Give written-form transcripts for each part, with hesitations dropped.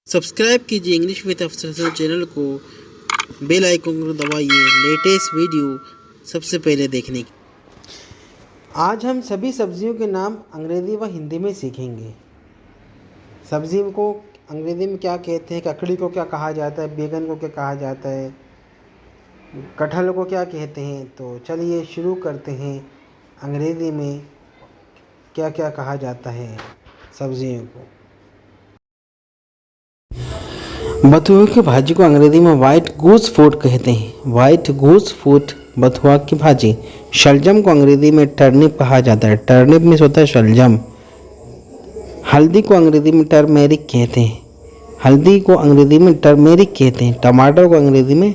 Subscribe कीजिए English with अफसर channel को, बेल आइकन को दबाइए लेटेस्ट वीडियो सबसे पहले देखने के। आज हम सभी सब्जियों के नाम अंग्रेज़ी व हिंदी में सीखेंगे। सब्जी को अंग्रेज़ी में क्या कहते हैं, ककड़ी को क्या कहा जाता है, बैगन को क्या कहा जाता है, कटहल को क्या कहते हैं। तो चलिए शुरू करते हैं। अंग्रेज़ी में क्या क्या कहा जाता है सब्जियों को। बथुआ की भाजी को अंग्रेजी में वाइट गूस फूड कहते हैं। वाइट गूस फूड बथुआ की भाजी। शलजम को अंग्रेजी में टर्निप कहा जाता है। टर्निप में होता है शलजम। हल्दी को अंग्रेजी में टर्मेरिक कहते हैं। हल्दी को अंग्रेजी में टर्मेरिक कहते हैं। टमाटर को अंग्रेजी में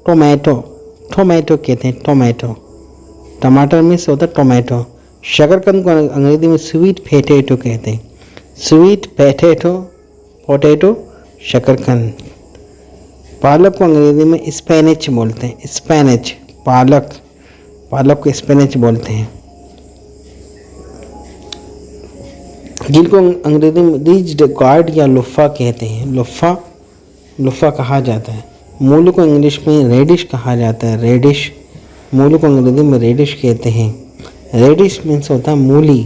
टोमेटो कहते हैं। टोमेटो टमाटर में होता है टोमेटो। शकरकंद को अंग्रेजी में स्वीट पोटैटो कहते हैं। स्वीट पोटैटो शकरकंद। पालक को अंग्रेजी में स्पेनिच बोलते हैं। स्पेनिच पालक को स्पेनिच बोलते हैं। जिनको अंग्रेजी में रीज्ड गार्ड या लुफ़ा कहते हैं। लुफ़ा कहा जाता है। मूली को इंग्लिश में रेडिश कहा जाता है। रेडिश मूली को अंग्रेजी में रेडिश कहते हैं। रेडिश मीन्स होता है मूली।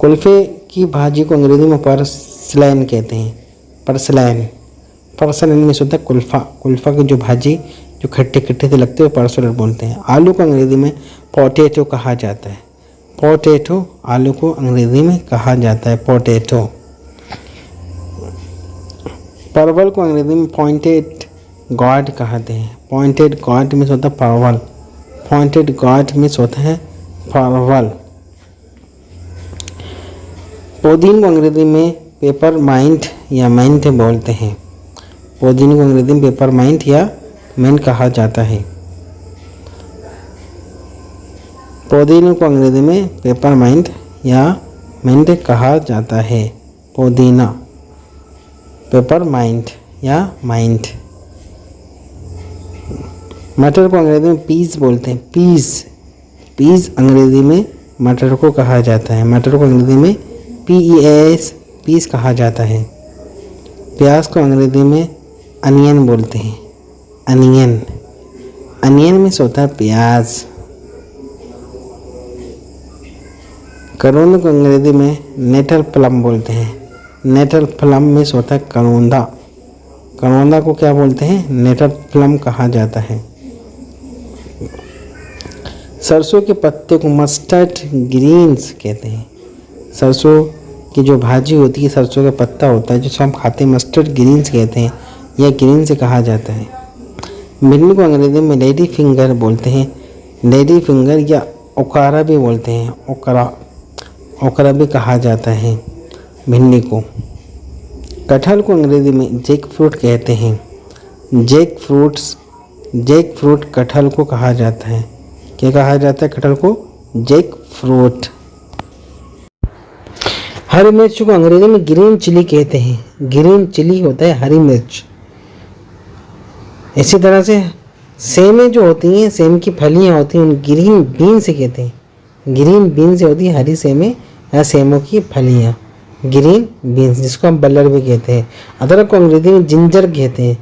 कुल्फे की भाजी को अंग्रेजी में परसलैन कहते हैं। परसलैन में होता है कुल्फा की जो भाजी जो खट्टे से लगते हैं परसलैन बोलते हैं। आलू को अंग्रेजी में पोटैटो कहा जाता है। आलू को अंग्रेजी में कहा जाता है पोटैटो। परवल को अंग्रेजी में पॉइंटेड गॉड कहते हैं। पॉइंटेड गॉड में होता है परवल। पॉइंटेड गॉड में होता है परवल। पुदीन को अंग्रेजी में पेपर माइंट या मेंट बोलते हैं। पुदीन को अंग्रेजी में पेपर माइंट या मेंट कहा जाता है। पुदीन को अंग्रेजी में पेपर माइंट या मेंट कहा जाता है। पुदीना पेपर माइंट या माइंट। मटर को अंग्रेजी में पीस बोलते हैं। पीस अंग्रेजी में मटर को कहा जाता है। मटर को अंग्रेजी में पीस कहा जाता है। प्याज को अंग्रेजी में अनियन बोलते हैं। अनियन में होता है प्याज। करोंदा को अंग्रेजी में नेटल प्लम बोलते हैं। नेटल प्लम में होता है करोंदा को क्या बोलते हैं, नेटल प्लम कहा जाता है। सरसों के पत्ते को मस्टर्ड ग्रीन्स कहते हैं। सरसों की जो भाजी होती है, सरसों का पत्ता होता है जो हम खाते हैं, मस्टर्ड ग्रीन्स कहते हैं या ग्रीन से कहा जाता है। भिंडी को अंग्रेजी में लेडी फिंगर बोलते हैं। लेडी फिंगर या ओकारा भी बोलते हैं। ओकरा भी कहा जाता है भिंडी को। कटहल को अंग्रेजी में जैक फ्रूट कहते हैं। जैक फ्रूट कटहल को कहा जाता है। क्या कहा जाता है कटहल को? Jack fruit. हरी मिर्च को अंग्रेजी में ग्रीन चिली कहते हैं। ग्रीन चिली होता है हरी मिर्च। इसी तरह से सेमें जो होती हैं, सेम की फलियां होती हैं, उन ग्रीन बीन से कहते हैं। ग्रीन बीन से होती है हरी सेमें या सेमों की फलियां, ग्रीन बीन्स, जिसको हम बल्लर भी कहते हैं। अदरक को अंग्रेजी में जिंजर कहते हैं।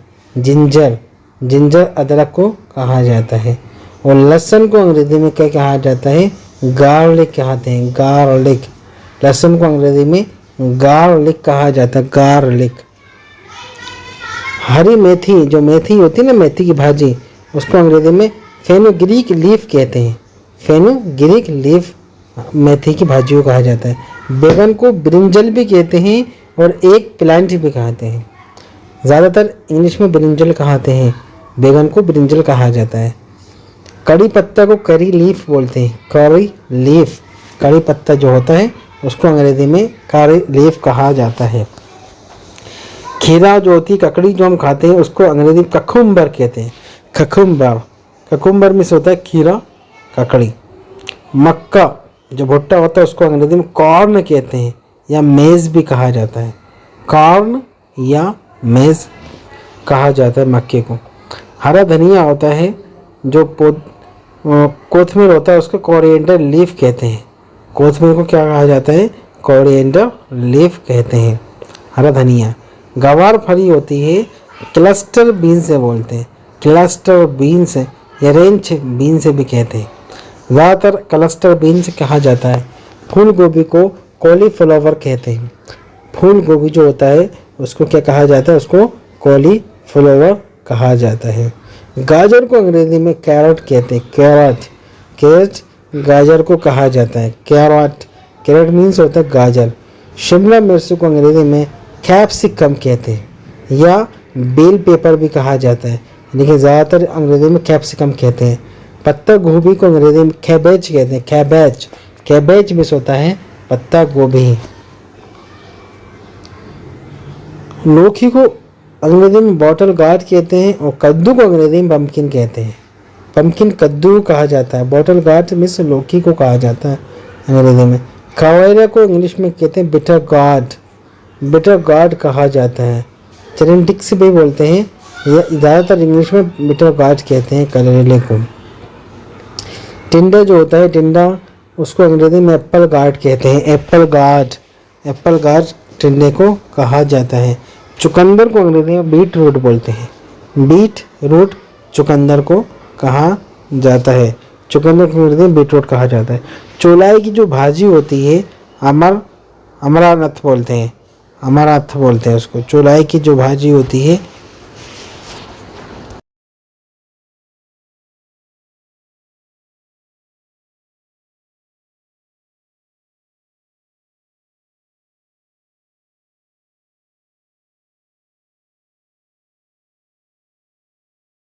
जिंजर अदरक को कहा जाता है। और लहसुन को अंग्रेजी में क्या कहा जाता है? गार्लिक कहते हैं। गार्लिक। लहसुन को अंग्रेजी में गार्लिक कहा जाता है। गार्लिक। हरी मेथी, जो मेथी होती है ना, मेथी की भाजी, उसको अंग्रेजी में फेनुग्रीक लीफ कहते हैं। फेनुग्रीक लीफ मेथी की भाजी को कहा जाता है। बैगन को ब्रिंजल भी कहते हैं और एक प्लांट भी कहते हैं। ज़्यादातर इंग्लिश में ब्रिंजल कहते हैं, बैगन को ब्रिंजल कहा जाता है। कड़ी पत्ता को करी लीफ बोलते हैं। कड़ी पत्ता जो होता है उसको अंग्रेजी में करी लीफ कहा जाता है। खीरा जो होती है, ककड़ी जो हम खाते हैं, उसको अंग्रेजी में ककुम्बर कहते हैं। ककुम्बर में से होता है खीरा, ककड़ी। मक्का जो भुट्टा होता है उसको अंग्रेजी में कॉर्न कहते हैं या मेज़ भी कहा जाता है। कॉर्न या मेज़ कहा जाता है मक्के को। हरा धनिया होता है, जो कोथमीर होता है, उसको कोरिएंडर लीफ कहते हैं। कोथमीर को क्या कहा जाता है? कोरिएंडर लीफ कहते हैं। हरा धनिया। गवार फली होती है क्लस्टर बीन से बोलते हैं, क्लस्टर बीन से या रेंच बीन से भी कहते हैं। ज़्यादातर क्लस्टर बीन से कहा जाता है। फूल गोभी को कॉलीफ्लावर कहते हैं। फूल गोभी जो होता है उसको क्या कहा जाता है, उसको कॉलीफ्लावर कहा जाता है। गाजर को अंग्रेजी में कैरट कहते हैं, कैरट, कैरट गाजर को कहा जाता है, कैरट, कैरट मीन्स होता है गाजर। शिमला मिर्च को अंग्रेजी में कैप्सिकम कहते हैं या बेल पेपर भी कहा जाता है, लेकिन ज़्यादातर अंग्रेजी में कैप्सिकम कहते हैं। पत्ता गोभी को अंग्रेजी में कैबेज कहते हैं, कैबेज, कैबेज मीन्स होता है पत्ता गोभी। लौकी को अंग्रेजी में बॉटल गार्ड कहते हैं और कद्दू को अंग्रेजी में पम्पकिन कहते हैं। पम्पकिन कद्दू कहा जाता है, बॉटल गार्ड मीन्स लौकी को कहा जाता है अंग्रेजी में। कवेरा को इंग्लिश में कहते हैं बिटर गार्ड, बिटर गार्ड कहा जाता है। चेरेंटिक्स भी बोलते हैं, या ज़्यादातर इंग्लिश में बिटर गार्ड कहते हैं करेले को। टिंडा जो होता है, टिंडा उसको अंग्रेजी में एप्पल गार्ड कहते हैं, एप्पल गार्ड, एप्पल गार्ड टिंडे को कहा जाता है। चुकंदर को अंग्रेजी में बीट रूट बोलते हैं, बीट रूट चुकंदर को कहा जाता है, चुकंदर को अंग्रेजी में बीट रूट कहा जाता है। चौलाई की जो भाजी होती है अमरानथ बोलते हैं, अमरानथ बोलते हैं उसको। चौलाई की जो भाजी होती है